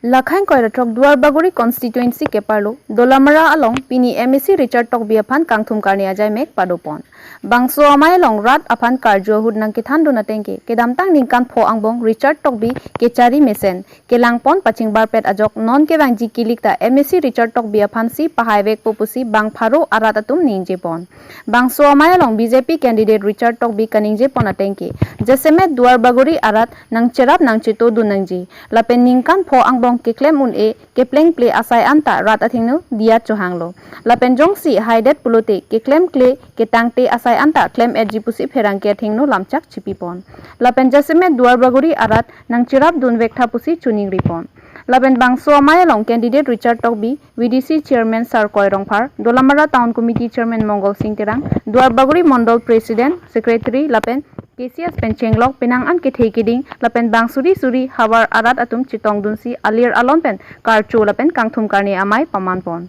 Lakhain Koiratrok Duar Baguri constituency ke parlo Dolamara along Pini MEC Richard Tok Biapan Kangthum Karni Ajai Mek Padopon Bangso Amai long Rat Apan Karjo Hud Nang Kithan Donatengke Kedamtang Ningkan Pho Angbong Richard Tok Bi Kechari Mesen Kelangpon Paching Barpet Ajok Non ke Wangji Kilikta MEC Richard Tok Biapan Si Pahaiwek Popusi Bang Pharo Aratatum Ningjepon Bangso Amai along BJP candidate Richard Tok Bi Kaningje Ponatengke Jasemet Duar Baguri Arat Nang Cerap Nang Chito Dunangji Lapen Ningkan Pho Angbong ke klem un e ke pleng play asai anta rat athingnu dia chohanglo lapen jongsi haidet pulote ke klem kle ke tangte asai anta klem edji pusi pherang ke athingnu lamchak chipipon lapen jaseme duar baguri arat nang chirap dun vekta pusi chuning ripon lapen bangso amaya long candidate Richard Tokbi VDC chairman Sir Koirongphar Dolamara town committee chairman Mongol Singh Terang duar baguri mondol president secretary lapen KCS Penchenglok Penangan ke Thekiding lapen bangsuri suri hawar arat atum chitong dunsi alir alon pen karcho lapen kangthum karni amai pamanpon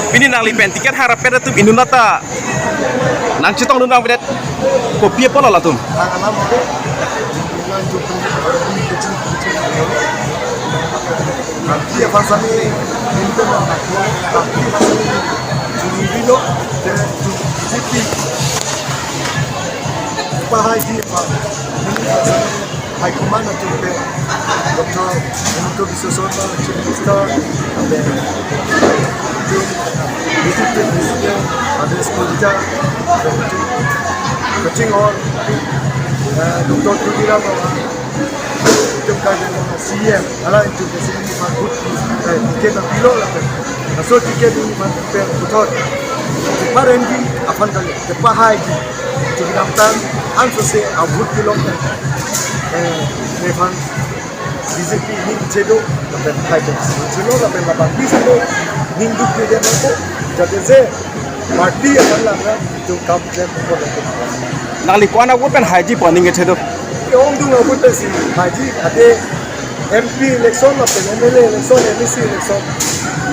Pini nang lipen tiket harap peda tu indunata nang chitong dunang bedet kopi apa lah tum Video dan GP Pahai di High Command atau Dr. Untuk Bisosota Chief Minister ada GP Presiden ada Sekolita Coaching on Dr. Tudira itu kajian CM ala itu kesini makut tiket pilo lah Masuk tiket ini manfaat betul. Kemarin di apa kali terpahai di Jakarta, ansose abut kilometer. Nevan BJP ini cedo sampai high cedo sampai lapang bisa tu hindu kerja mampu. Jadi saya parti akan lakukan itu kampanye politik. nali ko ana wopen haji poning cedo Orang tu ngapun si haji ada MP election apa MLA election MEC election.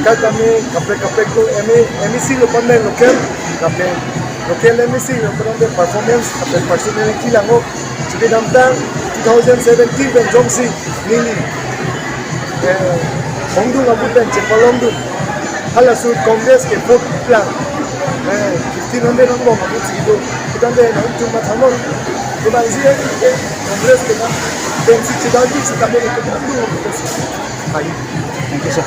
Kalau kami kapek tu MEC lepas ni lokal, kami lokal MEC lepas ni performance, kami personality lango. Jadi dalam 2017 ben jongsi ini, Hongdu ngabutan cepal Hongdu, halasud Kongres ke vote plan, 1500 orang ngabut segitu, kita ni nak cuma thanon, kita isi Kongres kita, pensi cedagi sekarang kita tu ngabutan sih, baik. thank you sir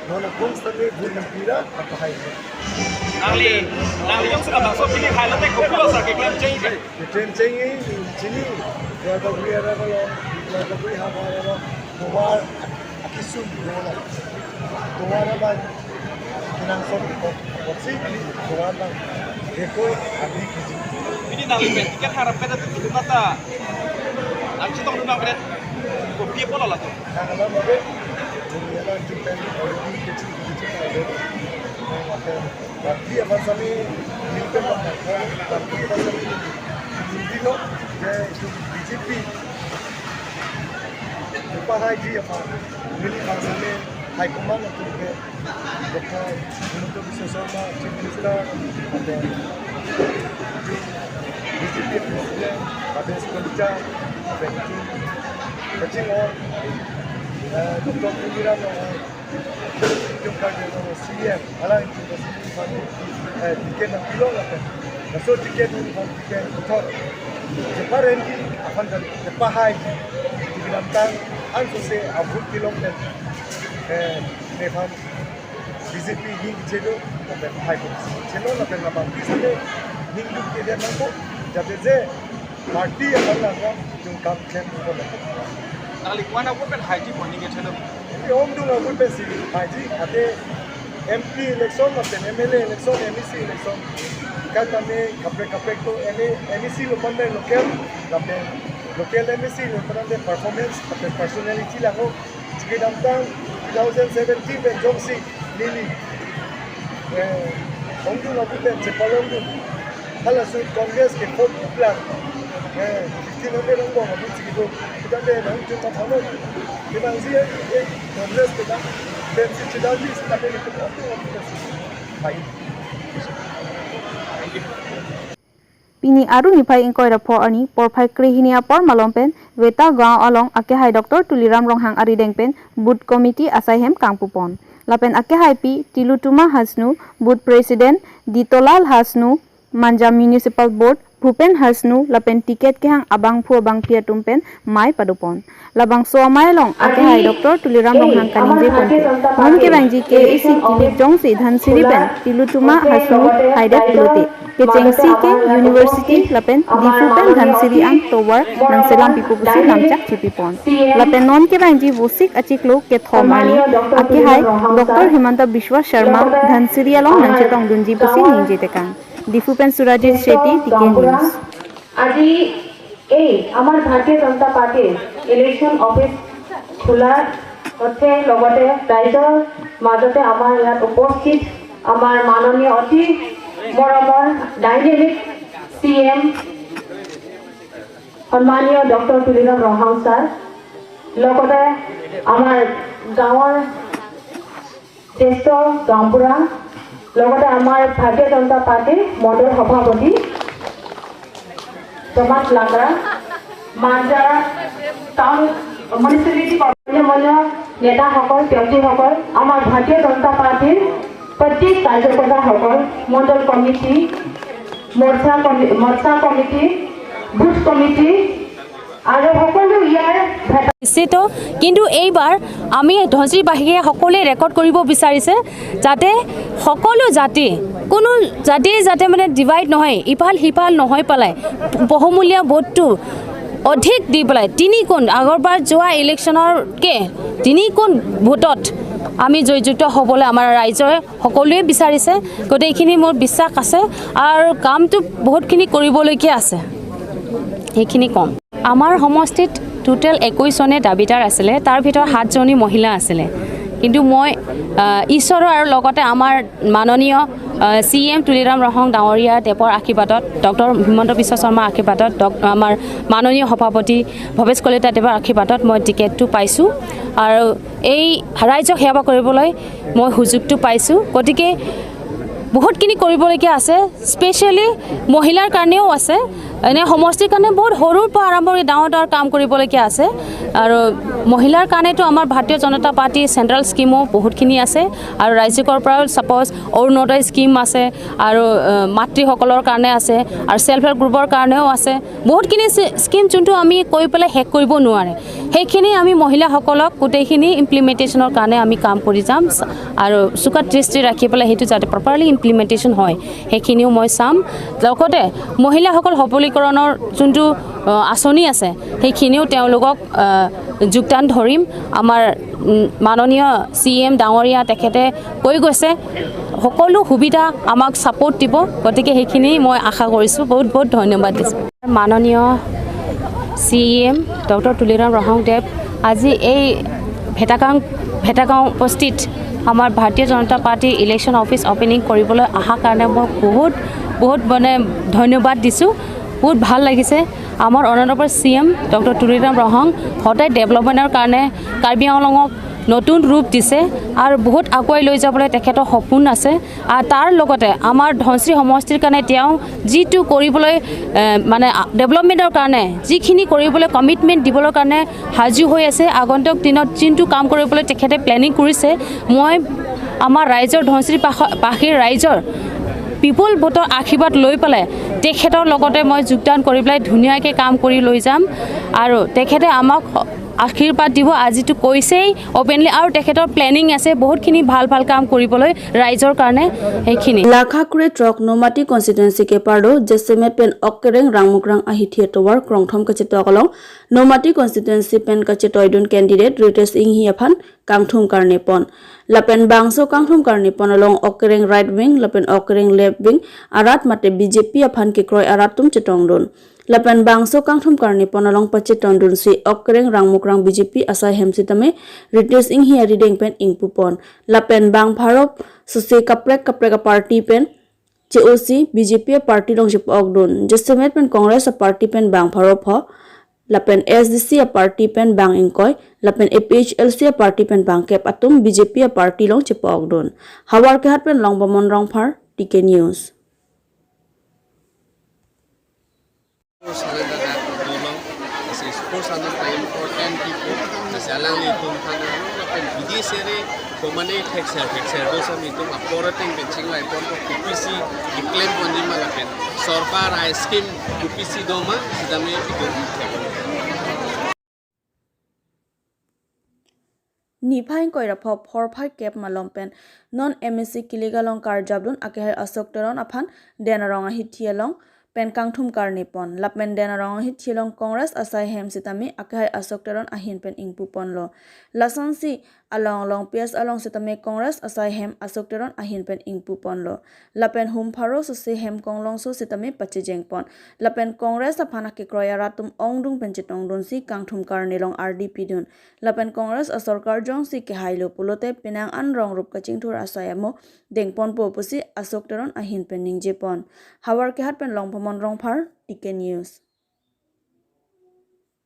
Nona constantly bulan apa hai? nang yang sudah masuk pilih highlight ko pulo sa ke klem change Train change ini dua bagui ada kalau dua bagui haba ada dua akisun dua dua ada kinang son opsi dua ada dekoi abdi kiji. Pini nang lipen tiket harap peda tu indunata nang chitong dunang bedet kopi apa lah tu Karena mereka dunia kita ini kecil ada. Tapi apa sami militer mana? Tapi apa sami Filipino, itu BJP. Apa haji apa? Militer sami High Command itu ke Dr. Untuk Bisosota Chief Minister ada BJP Presiden ada Sekolita ada itu coaching on Dr. Tudira itu kajian CM ala itu tiket nak pilo lah kan. Masuk tiket ini tiket betul. Kemarin di apa kali terpahai di dalam ansose abut kilometer. Nevan BJP ini cedo sampai high policy. Cedo sampai lapang bisa ni hindu kerja mampu. Jadi saya parti akan lakukan yang kampanye politik. nali ko ana wopen haji poning cedo Om tu ngapun pensi haji ada MP election atau MLA election MEC election. Kalau kami kapek tu MEC lepas ni lokal, kami lokal MEC lepas ni performance atau personality lango. Jadi dalam 2017 ben jongsi lili. Om tu ngapun pensi cepal om tu. Kalau sud Kongres ke vote plan. 1500 orang ngapun segitu. Kita ni nak cuma thanon. Kita sih Kongres kita pensi cedagi sekarang itu apa? Baik. Pini aru nipai ingkoi rapo ani porphai krihinia por malompen weta gaon along akehai Dr. Tuliram Ronghang ari dengpen Boot Committee asaihem kangpupon. Lapen akehai pi Tilutuma Hasnu Boot President Ditolal Hasnu Manja Municipal Board Bhupen Hasnu lapen tiket kehang abang phu abang pia tumpen mai padupon. Labang soamai long akehai Dr. Tuliram Ronghang kaninje ponte. Mon ke bangji ke isi tilip jong si dhan siripen Tilutuma Hasnu haidat pilote. Kecengsi ke University lapen difupen dhan siri ang tower nang selam pipupusi lamcak cipipon. Lapen non ke bangji busik aciklo ke thomani akehai Dr. Himanta Biswa Sharma dhan siri along nang cetong dunji pusi ninje tekang. Difupen Surajit Shetty TK News. আজি এই আমাৰ ভাৰতীয় জনতা পাৰ্টিৰ election office খোলাৰ অৰ্থে লগতে ৰাইজৰ মাজতে আমাৰ ইয়াত উপস্থিত আমাৰ মাননীয় অতি মৰমৰ ডাইনেমিক CM সন্মানীয় ডক্টৰ তুলিৰাম ৰহাং ছাৰ লগতে আমাৰ গাঁৱৰ জ্যেষ্ঠ গাঁওবুঢ়া লগতে আমাৰ ভাৰতীয় জনতা পাৰ্টিৰ মণ্ডল সভাপতি সমাজ লাংৰা মানজাৰা টাউন মিউনিচিপালিটি কৰ্মীয় নেতাসকল ব্যক্তিসকল আমাৰ ভাৰতীয় জনতা পাৰ্টিৰ প্ৰত্যেক কাৰ্যকৰ্তাসকল মণ্ডল কমিটি মৰ্চা কমিটি বুথ কমিটি আৰু সকলো ইয়াৰ নিশ্চিত কিন্তু এইবাৰ আমি ধনশ্ৰীবাসীয়ে সকলোৱে ৰেকৰ্ড কৰিব বিচাৰিছে যাতে সকলো জাতি কোনো জাতি যাতে মানে ডিভাইড নহয় ইফাল সিফাল নহয় পেলাই বহুমূলীয়া ভোটটো অধিক দি পেলাই 3 গুণ আগৰবাৰ যোৱা ইলেকশ্যনৰকে 3 গুণ ভোটত আমি জয়যুক্ত হ'বলৈ আমাৰ ৰাইজে সকলোৱে বিচাৰিছে গোটেইখিনি মোৰ বিশ্বাস আছে আৰু কামটো বহুতখিনি কৰিবলগীয়া আছে এইখিনি কম আমাৰ সমষ্টিত টোটেল 21 জনে দাবিদাৰ আছিলে তাৰ ভিতৰত 7 জনী মহিলা আছিলে কিন্তু মই ঈশ্বৰৰ আৰু লগতে আমাৰ মাননীয় CM তুলিৰাম ৰহং ডাঙৰীয়া দেৱৰ আশীৰ্বাদত ডক্টৰ হিমন্ত বিশ্ব শৰ্মাৰ আশীৰ্বাদত আমাৰ মাননীয় সভাপতি ভৱেশ কলিতা দেৱৰ আশীৰ্বাদত মই টিকেটটো পাইছোঁ আৰু এই ৰাইজক সেৱা কৰিবলৈ মই সুযোগটো পাইছোঁ গতিকে বহুতখিনি কৰিবলগীয়া আছে স্পেচিয়েলি মহিলাৰ কাৰণেও আছে এনে সমষ্টিৰ কাৰণে বহুত সৰুৰ পৰা আৰম্ভ কৰি ডাঙৰ কাম কৰিবলগীয়া আছে আৰু মহিলাৰ কাৰণেতো আমাৰ ভাৰতীয় জনতা পাৰ্টি চেণ্ট্ৰেল স্কিমো বহুতখিনি আছে আৰু ৰাজ্যিকৰ পৰাও ছাপ'জ অৰুণোদয় স্কিম আছে আৰু মাতৃসকলৰ কাৰণে আছে আৰু সেল্ফ হেল্প গ্ৰুপৰ কাৰণেও আছে বহুতখিনি স্কিম যোনটো আমি কৈ পেলাই শেষ কৰিব নোৱাৰে সেইখিনি আমি মহিলাসকলক গোটেইখিনি ইমপ্লিমেণ্টেশ্যনৰ কাৰণে আমি কাম কৰি যাম আৰু চুকাত দৃষ্টি ৰাখি পেলাই সেইটো যাতে প্ৰপাৰলি ইমপ্লিমেণ্টেশ্যন হয় সেইখিনিও মই চাম লগতে মহিলাসকল সবলীকৰণৰ যোনটো আঁচনি আছে সেইখিনিও তেওঁলোকক যোগদান ধৰিম আমাৰ মাননীয় CM ডাঙৰীয়া তেখেতে কৈ গৈছে সকলো সুবিধা আমাক ছাপোৰ্ট দিব গতিকে সেইখিনি মই আশা কৰিছোঁ বহুত বহুত ধন্যবাদ দিছোঁ মাননীয় CM ডক্টৰ তুলিৰাম ৰহং দেৱ আজি এই ভেটাগাঁও উপস্থিত আমাৰ ভাৰতীয় জনতা পাৰ্টি ইলেকশ্যন অফিচ অপেনিং কৰিবলৈ অহাৰ কাৰণে মই বহুত মানে ধন্যবাদ দিছোঁ বহুত ভাল লাগিছে আমাৰ অনাৰেবল CM ডক্টৰ তুলিৰাম ৰহং সদায় ডেভেলপমেণ্টৰ কাৰণে কাৰ্বি আংলঙক নতুন ৰূপ দিছে আৰু বহুত আগুৱাই লৈ যাবলৈ তেখেতৰ সপোন আছে আৰু তাৰ লগতে আমাৰ ধনশ্ৰী সমষ্টিৰ কাৰণে তেওঁ যিটো কৰিবলৈ মানে ডেভেলপমেণ্টৰ কাৰণে যিখিনি কৰিবলৈ কমিটমেণ্ট দিবলৈ কাৰণে সাজু হৈ আছে আগন্তুক দিনত যোনটো কাম কৰিবলৈ তেখেতে প্লেনিং কৰিছে মই আমাৰ ৰাইজৰ ধনশ্ৰীবাসীৰ ৰাইজৰ পিপল ভোটৰ আশীৰ্বাদ লৈ পেলাই তেখেতৰ লগতে মই যোগদান কৰি পেলাই ধুনীয়াকৈ কাম কৰি লৈ যাম আৰু তেখেতে আমাক আশীৰ্বাদ দিব আজিতো কৈছেই অপেনলি আৰু তেখেতৰ প্লেনিং আছে বহুতখিনি ভাল কাম কৰিবলৈ ৰাইজৰ কাৰণে সেইখিনি লাখাকুৰে ট্ৰক নমাটি কনষ্টিটুৱেন্সি কে পাৰডো জেছেমেট পেন অকেৰেং ৰাংমুকৰাং আহি থিয়েটৱাৰ ক্ৰংথম কাছে তকলং নমাটি কনষ্টিটুৱেন্সি পেন কাছে তয়দুন কেণ্ডিডেট ৰিটেছ ইংহি এফান কাংথুম কাৰনে পন লাপেন বাংসো কাংথুম কাৰনে পন অলং অকেৰেং ৰাইট উইং লাপেন অকেৰেং লেফট উইং আৰাত মাতে বিজেপি এফান কে ক্ৰয় আৰাতুম চেটংডুন লাপেন বাংসো কাংথুম কারণে পনালং পাচ্ছে টন্ডুন সি অকরেং রাংমুকরাং বিজেপি আসাই হেমসিতামে রিটেস ইংহি আরি ডেংপেন ইংপুপন লাপেন বাং ভারত সুসে কাপ্রেক পার্টি পেন চেওসি বিজেপি পার্টি লং জিপ অগডুন জেসমেট পেন कांग्रेस पार्टी पेन बांग भारोप ह लापेन एसडीसी पार्टी पेन बांग इंकॉय लापेन एपीएचएलसी पार्टी पेन बांग केप अतुम बीजेपी पार्टी लोंग चिप अगडोन हावार के हाथ पेन लोंग बमन रंग फार TK news thang da dolo as sports ano pa important people as alang ni tum thang na pen bidi sere komane texer do sa mitum aporating benching lai pon UPC declaim ponji malapen sarkar a scheme UPC doma sidame bitum Nipain koira phop 4-5 cap malompen non MSc kiligalong karjabdun akehar asok teron aphan denarong hithialong pen kangthum karnipon lapmen denarong hithialong congress asai hem sitami akehar asok teron ahin pen ingpu ponlo lasonsi along long ps along sitami congress asai hem asok teron ahin pen ingpu ponlo lapen hum pharo se hem konglong so sitami pache jengpon lapen congress aphana ke kroyara tum ongdung pen chitong dun si kangthum karnilong rdp dun lapen congress a sarkar jong si ke hailo pulote penang an rong rup kaching thur asayamo dengpon po pusi asok teron ahin pen ningjepon hawar ke hat pen long phomon rong phar tk news